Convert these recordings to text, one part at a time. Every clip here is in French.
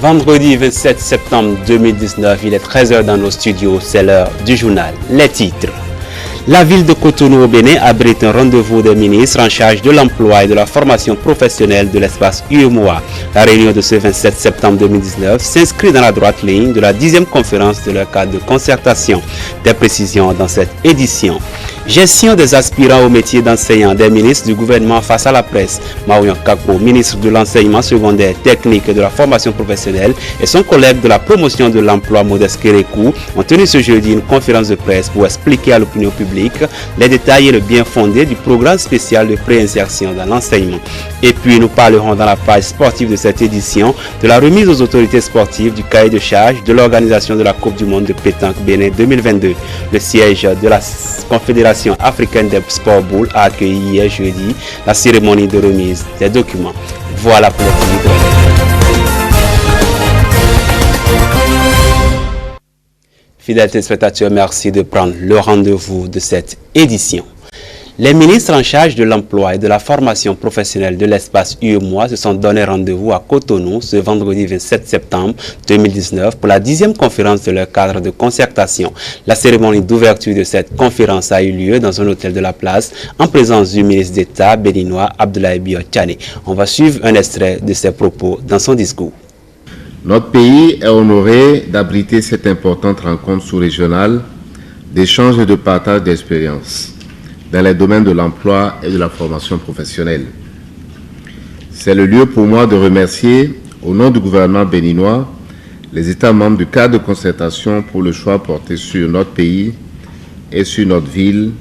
Vendredi 27 septembre 2019, il est 13h dans nos studios, c'est l'heure du journal. Les titres. La ville de Cotonou au Bénin abrite un rendez-vous des ministres en charge de l'emploi et de la formation professionnelle de l'espace UEMOA. La réunion de ce 27 septembre 2019 s'inscrit dans la droite ligne de la 10e conférence de leur cadre de concertation. Des précisions dans cette édition. Gestion des aspirants au métier d'enseignant des ministres du gouvernement face à la presse. Maouyan Kakpo, ministre de l'enseignement secondaire, technique et de la formation professionnelle, et son collègue de la promotion de l'emploi, Modeste Kérékou, ont tenu ce jeudi une conférence de presse pour expliquer à l'opinion publique les détails et le bien fondé du programme spécial de préinsertion dans l'enseignement. Et puis nous parlerons dans la page sportive de cette édition de la remise aux autorités sportives du cahier de charge de l'organisation de la Coupe du Monde de pétanque Bénin 2022. Le siège de la Confédération africaine des sports boules a accueilli hier jeudi la cérémonie de remise des documents. Voilà pour le titre. Fidèles téléspectateurs, merci de prendre le rendez-vous de cette édition. Les ministres en charge de l'emploi et de la formation professionnelle de l'espace UEMOA se sont donné rendez-vous à Cotonou ce vendredi 27 septembre 2019 pour la 10e conférence de leur cadre de concertation. La cérémonie d'ouverture de cette conférence a eu lieu dans un hôtel de la place en présence du ministre d'État béninois Abdoulaye Bio Tchane. On va suivre un extrait de ses propos dans son discours. Notre pays est honoré d'abriter cette importante rencontre sous-régionale d'échange et de partage d'expériences dans les domaines de l'emploi et de la formation professionnelle. C'est le lieu pour moi de remercier, au nom du gouvernement béninois, les États membres du cadre de concertation pour le choix porté sur notre pays et sur notre ville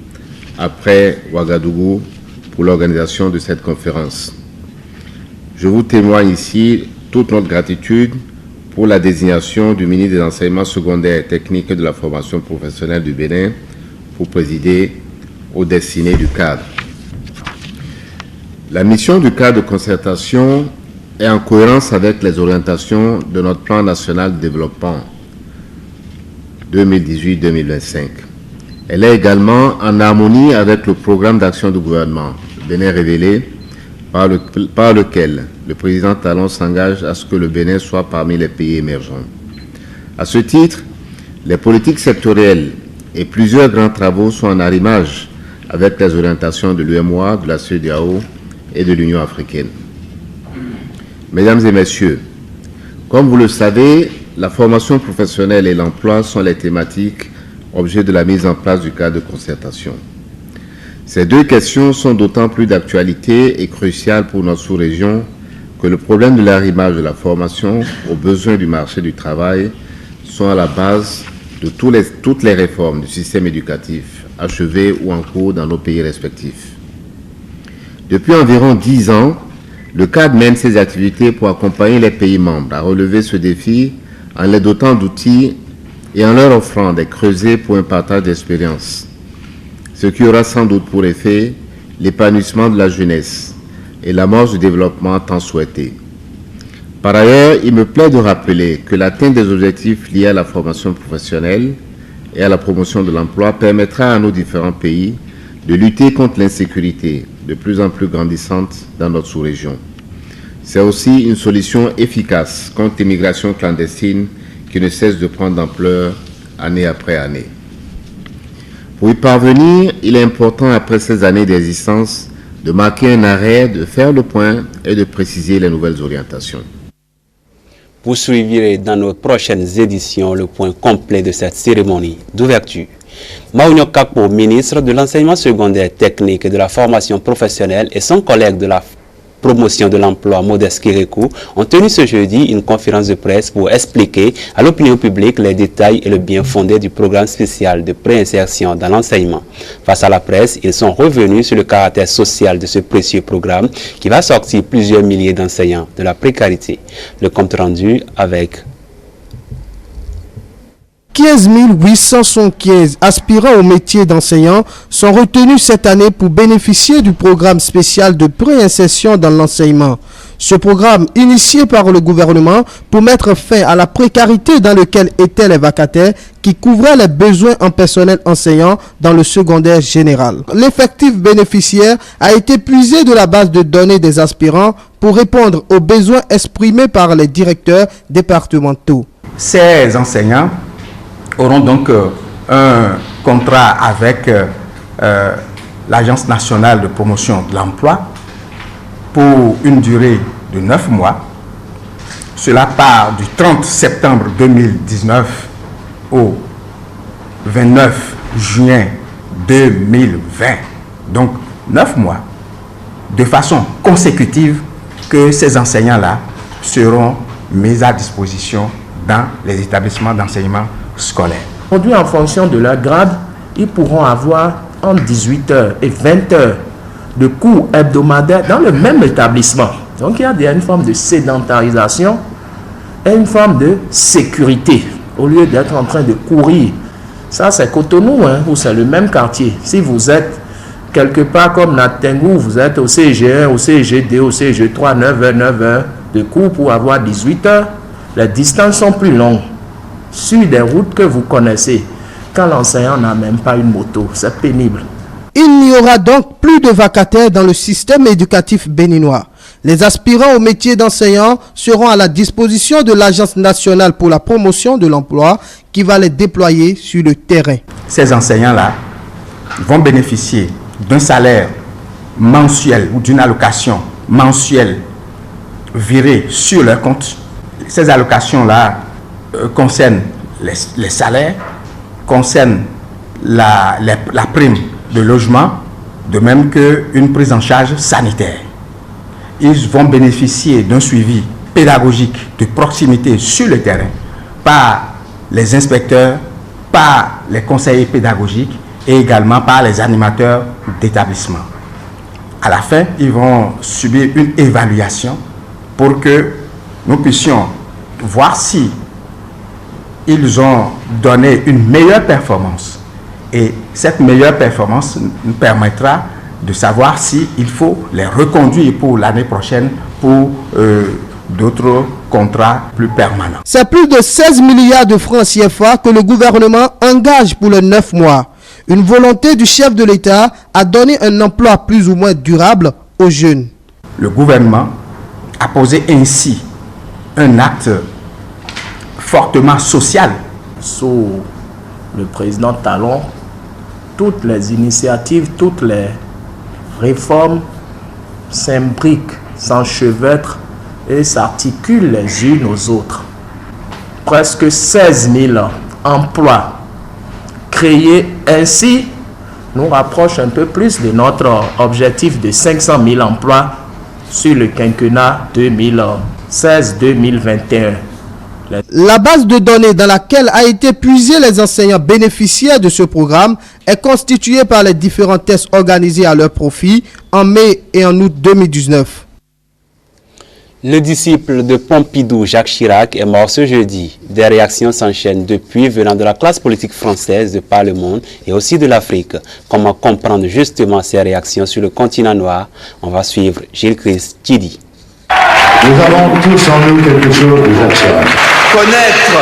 après Ouagadougou pour l'organisation de cette conférence. Je vous témoigne ici toute notre gratitude pour la désignation du ministre des Enseignements secondaires, techniques et de la formation professionnelle du Bénin pour présider aux destinées du cadre. La mission du cadre de concertation est en cohérence avec les orientations de notre plan national de développement 2018-2025. Elle est également en harmonie avec le programme d'action du gouvernement Bénin révélé, par lequel le président Talon s'engage à ce que le Bénin soit parmi les pays émergents. À ce titre, les politiques sectorielles et plusieurs grands travaux sont en arrimage avec les orientations de l'UEMOA, de la CEDEAO et de l'Union africaine. Mesdames et messieurs, comme vous le savez, la formation professionnelle et l'emploi sont les thématiques objets de la mise en place du cadre de concertation. Ces deux questions sont d'autant plus d'actualité et cruciales pour notre sous-région que le problème de l'arrimage de la formation aux besoins du marché du travail sont à la base de toutes les réformes du système éducatif achevées ou en cours dans nos pays respectifs. Depuis environ 10 ans, le cadre mène ses activités pour accompagner les pays membres à relever ce défi en les dotant d'outils et en leur offrant des creusets pour un partage d'expériences, ce qui aura sans doute pour effet l'épanouissement de la jeunesse et l'amorce du développement tant souhaité. Par ailleurs, il me plaît de rappeler que l'atteinte des objectifs liés à la formation professionnelle et à la promotion de l'emploi permettra à nos différents pays de lutter contre l'insécurité de plus en plus grandissante dans notre sous-région. C'est aussi une solution efficace contre l'immigration clandestine qui ne cesse de prendre d'ampleur année après année. Pour y parvenir, il est important, après ces années d'existence, de marquer un arrêt, de faire le point et de préciser les nouvelles orientations. Vous suivrez dans nos prochaines éditions le point complet de cette cérémonie d'ouverture. Maouyan Kakpo, ministre de l'enseignement secondaire technique et de la formation professionnelle, et son collègue de la promotion de l'emploi Modeste Kérékou ont tenu ce jeudi une conférence de presse pour expliquer à l'opinion publique les détails et le bien fondé du programme spécial de préinsertion dans l'enseignement. Face à la presse, ils sont revenus sur le caractère social de ce précieux programme qui va sortir plusieurs milliers d'enseignants de la précarité. Le compte rendu avec 15 875 aspirants au métier d'enseignant sont retenus cette année pour bénéficier du programme spécial de préinsertion dans l'enseignement. Ce programme, initié par le gouvernement pour mettre fin à la précarité dans laquelle étaient les vacataires, qui couvrait les besoins en personnel enseignant dans le secondaire général. L'effectif bénéficiaire a été puisé de la base de données des aspirants pour répondre aux besoins exprimés par les directeurs départementaux. Ces enseignants auront donc un contrat avec l'Agence nationale de promotion de l'emploi pour une durée de 9 mois. Cela part du 30 septembre 2019 au 29 juin 2020. Donc 9 mois de façon consécutive que ces enseignants-là seront mis à disposition dans les établissements d'enseignement scolaire. Aujourd'hui, en fonction de leur grade, ils pourront avoir entre 18 heures et 20 heures de cours hebdomadaires dans le même établissement. Donc il y a une forme de sédentarisation et une forme de sécurité au lieu d'être en train de courir. Ça, c'est Cotonou, hein, où c'est le même quartier. Si vous êtes quelque part comme Natengou, vous êtes au CG1, au CG2, au CG3, 9 heures de cours pour avoir 18 heures. Les distances sont plus longues. Sur des routes que vous connaissez, quand l'enseignant n'a même pas une moto, c'est pénible. Il n'y aura donc plus de vacataires dans le système éducatif béninois. Les aspirants au métier d'enseignant seront à la disposition de l'Agence nationale pour la promotion de l'emploi qui va les déployer sur le terrain. Ces enseignants-là vont bénéficier d'un salaire mensuel ou d'une allocation mensuelle virée sur leur compte. Ces allocations-là concernent les salaires, concernent la prime de logement, de même qu'une prise en charge sanitaire. Ils vont bénéficier d'un suivi pédagogique de proximité sur le terrain par les inspecteurs, par les conseillers pédagogiques et également par les animateurs d'établissement. À la fin, ils vont subir une évaluation pour que nous puissions voir si ils ont donné une meilleure performance. Et cette meilleure performance nous permettra de savoir s'il faut les reconduire pour l'année prochaine pour d'autres contrats plus permanents. C'est plus de 16 milliards de francs CFA que le gouvernement engage pour les 9 mois. Une volonté du chef de l'État à donner un emploi plus ou moins durable aux jeunes. Le gouvernement a posé ainsi un acte fortement social. Sous le président Talon, toutes les initiatives, toutes les réformes s'imbriquent, s'enchevêtrent et s'articulent les unes aux autres. Presque 16 000 emplois créés ainsi nous rapprochent un peu plus de notre objectif de 500 000 emplois sur le quinquennat 2016-2021. La base de données dans laquelle a été puisés les enseignants bénéficiaires de ce programme est constituée par les différents tests organisés à leur profit en mai et en août 2019. Le disciple de Pompidou, Jacques Chirac, est mort ce jeudi. Des réactions s'enchaînent depuis venant de la classe politique française de par le monde et aussi de l'Afrique. Comment comprendre justement ces réactions sur le continent noir? On va suivre Gilles-Christ Thidi. Nous avons tous en nous quelque chose de Jacques Chirac. Connaître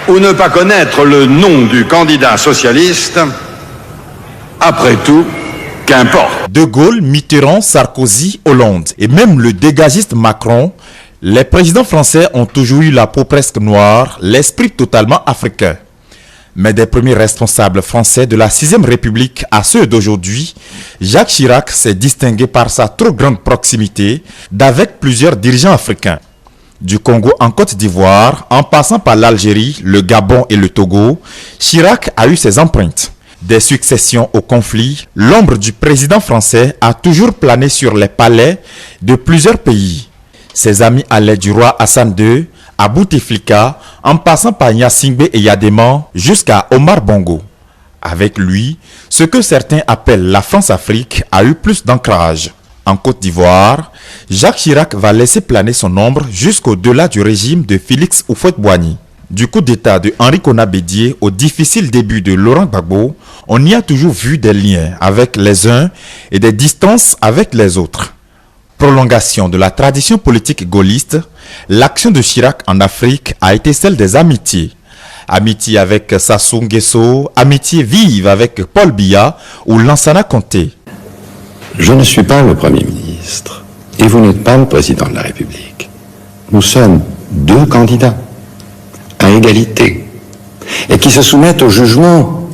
ou ne pas connaître le nom du candidat socialiste, après tout, qu'importe. De Gaulle, Mitterrand, Sarkozy, Hollande et même le dégagiste Macron, les présidents français ont toujours eu la peau presque noire, l'esprit totalement africain. Mais des premiers responsables français de la 6e République à ceux d'aujourd'hui, Jacques Chirac s'est distingué par sa trop grande proximité d'avec plusieurs dirigeants africains. Du Congo en Côte d'Ivoire, en passant par l'Algérie, le Gabon et le Togo, Chirac a eu ses empreintes. Des successions au conflit, l'ombre du président français a toujours plané sur les palais de plusieurs pays. Ses amis allaient du roi Hassan II à Bouteflika, en passant par Gnassingbé et Yadéman jusqu'à Omar Bongo. Avec lui, ce que certains appellent la France-Afrique a eu plus d'ancrage. En Côte d'Ivoire, Jacques Chirac va laisser planer son ombre jusqu'au-delà du régime de Félix Houphouët-Boigny. Du coup d'état de Henri Konan Bédié au difficile début de Laurent Gbagbo, on y a toujours vu des liens avec les uns et des distances avec les autres. Prolongation de la tradition politique gaulliste, l'action de Chirac en Afrique a été celle des amitiés. Amitié avec Sassou Nguesso, amitié vive avec Paul Biya ou Lansana Conté. Je ne suis pas le Premier ministre et vous n'êtes pas le Président de la République. Nous sommes deux candidats à égalité et qui se soumettent au jugement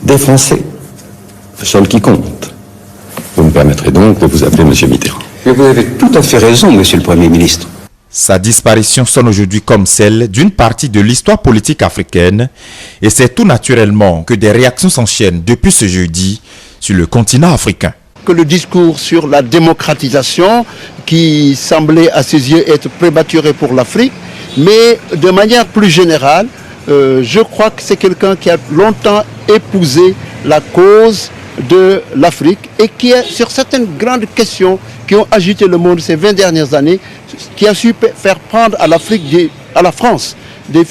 des Français, le seul qui compte. Vous me permettrez donc de vous appeler Monsieur Mitterrand. Et vous avez tout à fait raison, Monsieur le Premier ministre. Sa disparition sonne aujourd'hui comme celle d'une partie de l'histoire politique africaine et c'est tout naturellement que des réactions s'enchaînent depuis ce jeudi sur le continent africain. Que le discours sur la démocratisation qui semblait à ses yeux être prématuré pour l'Afrique, mais de manière plus générale, je crois que c'est quelqu'un qui a longtemps épousé la cause de l'Afrique et qui est sur certaines grandes questions qui ont agité le monde ces 20 dernières années, qui a su faire prendre à l'Afrique, à la France, des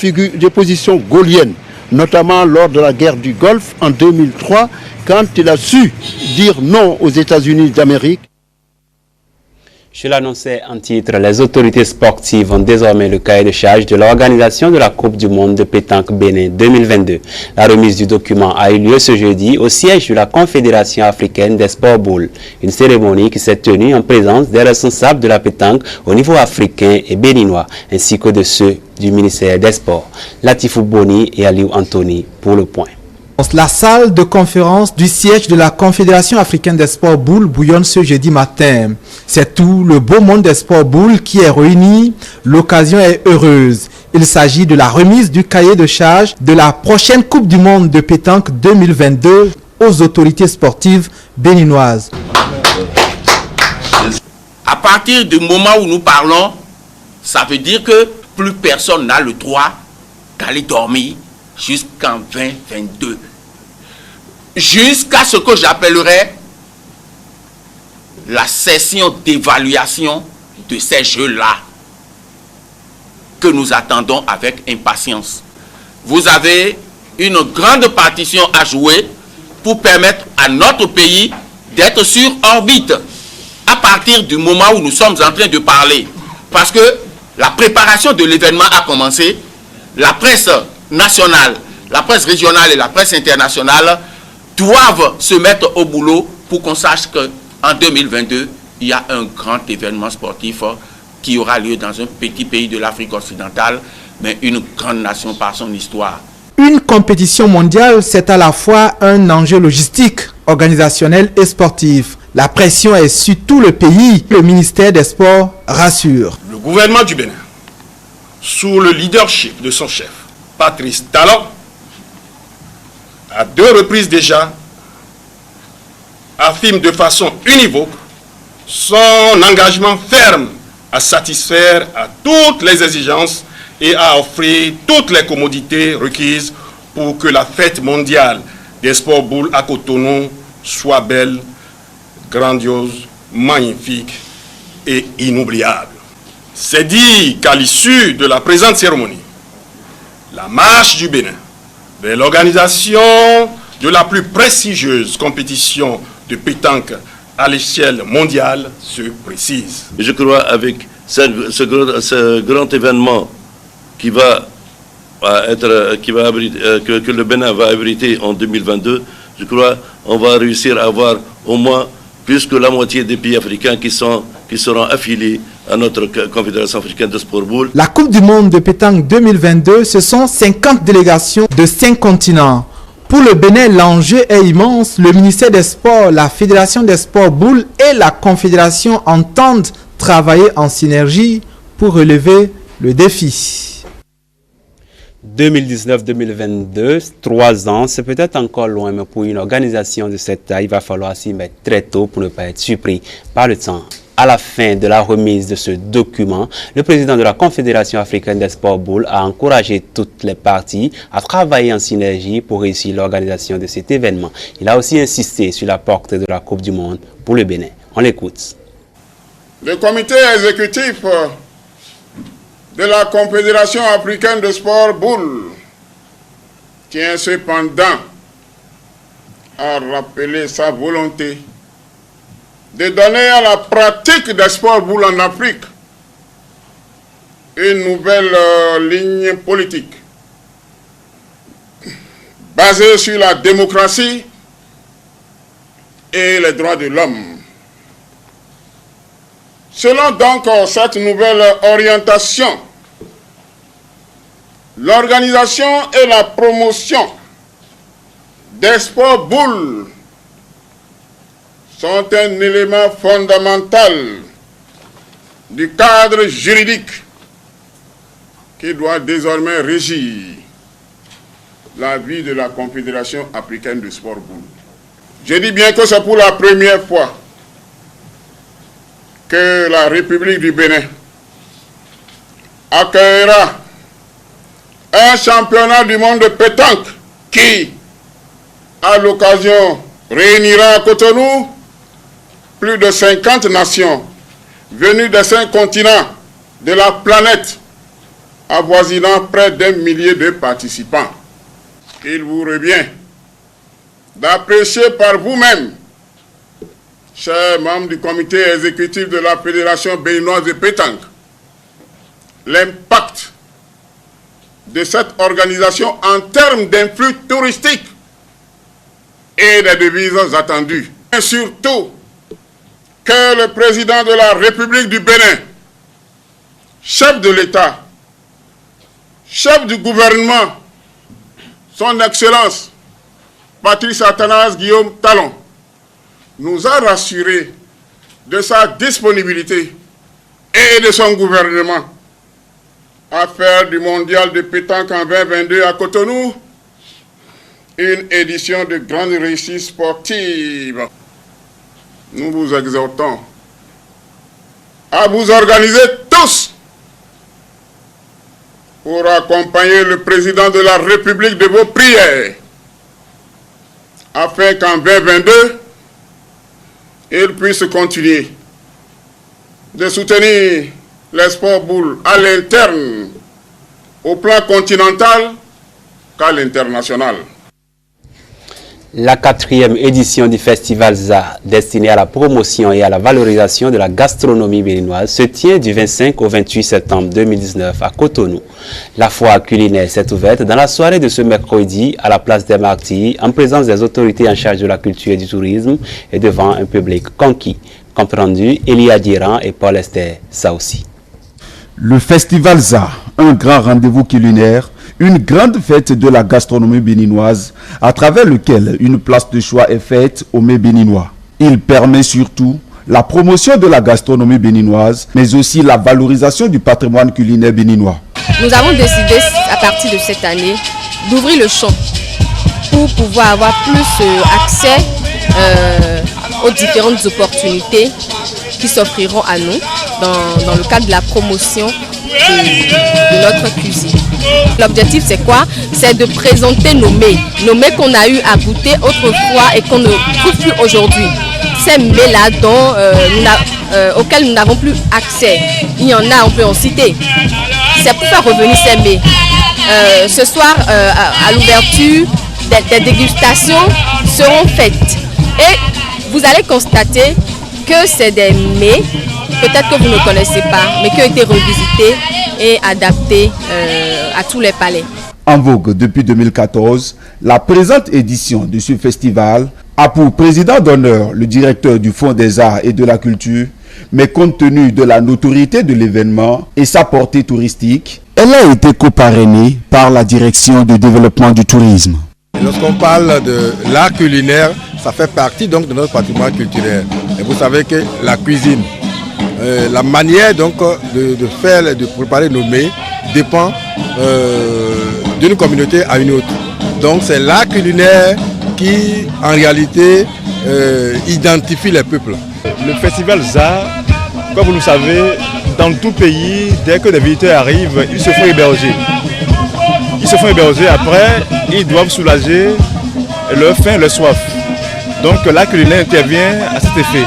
positions gaulliennes, notamment lors de la guerre du Golfe en 2003, quand il a su dire non aux États-Unis d'Amérique. Je l'annonçais en titre, les autorités sportives ont désormais le cahier de charge de l'organisation de la Coupe du Monde de pétanque Bénin 2022. La remise du document a eu lieu ce jeudi au siège de la Confédération africaine des sports boules. Une cérémonie qui s'est tenue en présence des responsables de la pétanque au niveau africain et béninois, ainsi que de ceux du ministère des Sports. Latifou Boni et Aliou Anthony pour le point. La salle de conférence du siège de la Confédération africaine des sports boules bouillonne ce jeudi matin. C'est tout le beau monde des sports boules qui est réuni. L'occasion est heureuse. Il s'agit de la remise du cahier de charge de la prochaine Coupe du monde de pétanque 2022 aux autorités sportives béninoises. À partir du moment où nous parlons, ça veut dire que plus personne n'a le droit d'aller dormir jusqu'en 2022. Jusqu'à ce que j'appellerai la session d'évaluation de ces jeux-là que nous attendons avec impatience. Vous avez une grande partition à jouer pour permettre à notre pays d'être sur orbite à partir du moment où nous sommes en train de parler. Parce que la préparation de l'événement a commencé, la presse nationale, la presse régionale et la presse internationale doivent se mettre au boulot pour qu'on sache qu'en 2022, il y a un grand événement sportif qui aura lieu dans un petit pays de l'Afrique occidentale, mais une grande nation par son histoire. Une compétition mondiale, c'est à la fois un enjeu logistique, organisationnel et sportif. La pression est sur tout le pays. Le ministère des Sports rassure. Le gouvernement du Bénin, sous le leadership de son chef, Patrice Talon, à 2 reprises déjà, affirme de façon univoque son engagement ferme à satisfaire à toutes les exigences et à offrir toutes les commodités requises pour que la fête mondiale des sports boules à Cotonou soit belle, grandiose, magnifique et inoubliable. C'est dit qu'à l'issue de la présente cérémonie, la marche du Bénin vers l'organisation de la plus prestigieuse compétition de pétanque à l'échelle mondiale se précise. Je crois avec ce grand événement qui va que le Bénin va abriter en 2022, je crois qu'on va réussir à avoir au moins plus que la moitié des pays africains qui seront affiliés à notre Confédération africaine de sport boule. La Coupe du monde de pétanque 2022, ce sont 50 délégations de 5 continents. Pour le Bénin, l'enjeu est immense. Le ministère des Sports, la Fédération des sports boules et la Confédération entendent travailler en synergie pour relever le défi. 2019-2022, 3 ans, c'est peut-être encore loin, mais pour une organisation de cette taille, il va falloir s'y mettre très tôt pour ne pas être surpris par le temps. À la fin de la remise de ce document, le président de la Confédération africaine des sports boules a encouragé toutes les parties à travailler en synergie pour réussir l'organisation de cet événement. Il a aussi insisté sur la portée de la Coupe du monde pour le Bénin. On l'écoute. Le comité exécutif de la Confédération africaine de sport boules tient cependant à rappeler sa volonté de donner à la pratique des sports boules en Afrique une nouvelle ligne politique basée sur la démocratie et les droits de l'homme. Selon donc cette nouvelle orientation, l'organisation et la promotion des sports boules sont un élément fondamental du cadre juridique qui doit désormais régir la vie de la Confédération africaine de sport boule. Je dis bien que c'est pour la première fois que la République du Bénin accueillera un championnat du monde de pétanque qui, à l'occasion, réunira à Cotonou plus de 50 nations venues des 5 continents de la planète, avoisinant près d'1 millier de participants. Il vous revient d'apprécier par vous-même, chers membres du comité exécutif de la Fédération béninoise de pétanque, l'impact de cette organisation en termes d'influx touristique et des devises attendues. Et surtout, que le président de la République du Bénin, chef de l'État, chef du gouvernement, son Excellence, Patrice Athanase Guillaume Talon, nous a rassuré de sa disponibilité et de son gouvernement à faire du mondial de pétanque en 2022 à Cotonou une édition de grande réussite sportive. Nous vous exhortons à vous organiser tous pour accompagner le président de la République de vos prières, afin qu'en 2022, il puisse continuer de soutenir les sports boules à l'interne, au plan continental qu'à l'international. La 4e édition du Festival ZA, destinée à la promotion et à la valorisation de la gastronomie béninoise, se tient du 25 au 28 septembre 2019 à Cotonou. La foire culinaire s'est ouverte dans la soirée de ce mercredi à la place des Martyrs, en présence des autorités en charge de la culture et du tourisme et devant un public conquis. Compte rendu, Elia Diran et Paul Esther Saoussi. Le Festival ZA, un grand rendez-vous culinaire, une grande fête de la gastronomie béninoise, à travers lequel une place de choix est faite aux mets béninois. Il permet surtout la promotion de la gastronomie béninoise, mais aussi la valorisation du patrimoine culinaire béninois. Nous avons décidé, à partir de cette année, d'ouvrir le champ pour pouvoir avoir plus accès aux différentes opportunités qui s'offriront à nous dans le cadre de la promotion de notre cuisine. L'objectif c'est quoi? C'est de présenter nos mets qu'on a eu à goûter autrefois et qu'on ne trouve plus aujourd'hui. Ces mets-là auxquels nous n'avons plus accès. Il y en a, on peut en citer. C'est pour faire revenir ces mets. Ce soir, à l'ouverture, des dégustations seront faites. Et vous allez constater que c'est des mets, peut-être que vous ne connaissez pas, mais qui ont été revisités et adaptés à tous les palais. En vogue depuis 2014, la présente édition de ce festival a pour président d'honneur le directeur du Fonds des Arts et de la Culture, mais compte tenu de la notoriété de l'événement et sa portée touristique, elle a été coparrainée par la Direction du développement du tourisme. Lorsqu'on parle de l'art culinaire, ça fait partie donc de notre patrimoine culturel. Et vous savez que la cuisine, la manière donc de faire, de préparer nos mets dépend d'une communauté à une autre. Donc c'est l'art culinaire qui en réalité identifie les peuples. Le festival ZA, comme vous le savez, dans tout pays, dès que des visiteurs arrivent, ils se font héberger. Ils se font héberger, après, ils doivent soulager leur faim, leur soif. Donc l'art culinaire intervient à cet effet.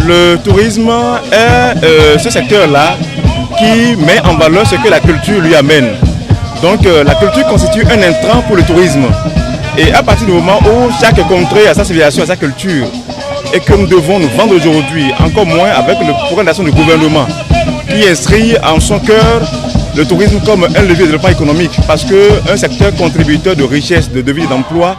Le tourisme est ce secteur-là qui met en valeur ce que la culture lui amène. Donc la culture constitue un intrant pour le tourisme. Et à partir du moment où chaque contrée a sa civilisation, a sa culture, et que nous devons nous vendre aujourd'hui, encore moins avec le programme d'action du gouvernement qui inscrit en son cœur le tourisme comme un levier de développement économique, parce qu'un secteur contributeur de richesse, de devises et d'emploi,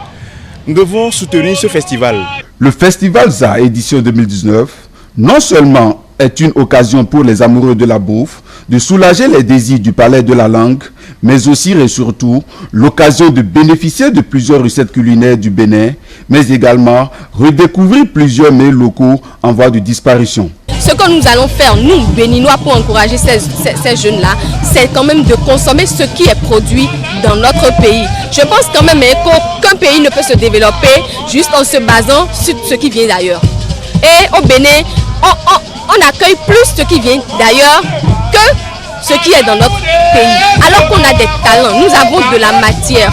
nous devons soutenir ce festival. Le Festival ZA édition 2019, non seulement est une occasion pour les amoureux de la bouffe de soulager les désirs du palais de la langue, mais aussi et surtout l'occasion de bénéficier de plusieurs recettes culinaires du Bénin, mais également redécouvrir plusieurs mets locaux en voie de disparition. Ce que nous allons faire, nous, Béninois, pour encourager ces jeunes-là, c'est quand même de consommer ce qui est produit dans notre pays. Je pense quand même qu'aucun pays ne peut se développer juste en se basant sur ce qui vient d'ailleurs. Et au Bénin, on accueille plus ce qui vient d'ailleurs que ce qui est dans notre pays. Alors qu'on a des talents, nous avons de la matière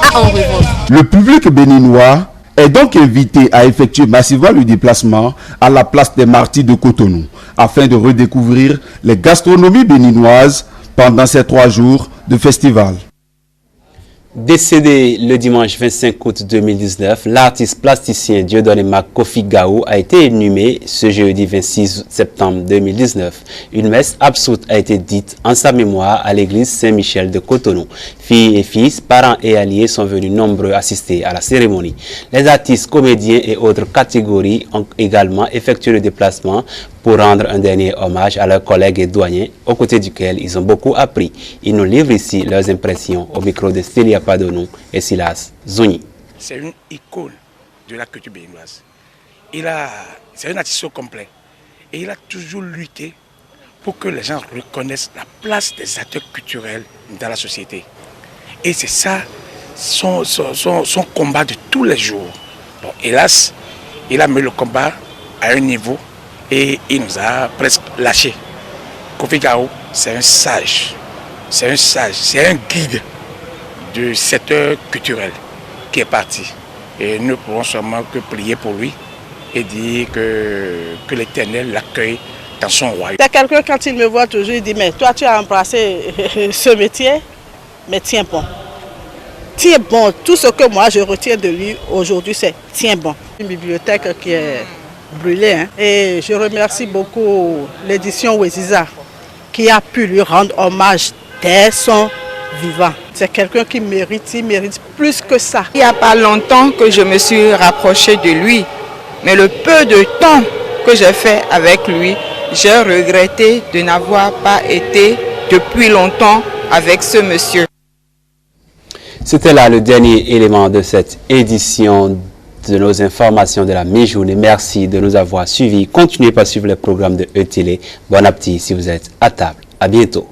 à en revendre. Le public béninois est donc invité à effectuer massivement le déplacement à la place des Martyrs de Cotonou afin de redécouvrir les gastronomies béninoises pendant ces 3 jours de festival. Décédé le dimanche 25 août 2019, l'artiste plasticien Dieudonné Mac Kofi Gao a été inhumé ce jeudi 26 septembre 2019. Une messe absoute a été dite en sa mémoire à l'église Saint-Michel de Cotonou. Filles et fils, parents et alliés sont venus nombreux assister à la cérémonie. Les artistes, comédiens et autres catégories ont également effectué le déplacement pour rendre un dernier hommage à leurs collègues et doyens, aux côtés duquel ils ont beaucoup appris. Ils nous livrent ici leurs impressions au micro de Stélia Padonou et Silas Zouni. C'est une icône de la culture béninoise. C'est un artiste complet. Et il a toujours lutté pour que les gens reconnaissent la place des acteurs culturels dans la société. Et c'est ça son combat de tous les jours. Bon, hélas, il a mis le combat à un niveau et il nous a presque lâchés. Kofi Gao, c'est un sage, c'est un guide du secteur culturel qui est parti. Et nous pouvons seulement que prier pour lui et dire que l'Éternel l'accueille dans son royaume. C'est quelqu'un, quand il me voit toujours, il dit, mais toi tu as embrassé ce métier, mais tiens bon. Tiens bon, tout ce que moi je retiens de lui aujourd'hui, c'est tiens bon. Une bibliothèque qui est brûlée, hein. Et je remercie beaucoup l'édition Weziza qui a pu lui rendre hommage dès son vivant. C'est quelqu'un qui mérite, il mérite plus que ça. Il n'y a pas longtemps que je me suis rapprochée de lui, mais le peu de temps que j'ai fait avec lui, j'ai regretté de n'avoir pas été depuis longtemps avec ce monsieur. C'était là le dernier élément de cette édition de nos informations de la mi-journée. Merci de nous avoir suivis. Continuez par suivre les programmes de E-Télé. Bon appétit si vous êtes à table. À bientôt.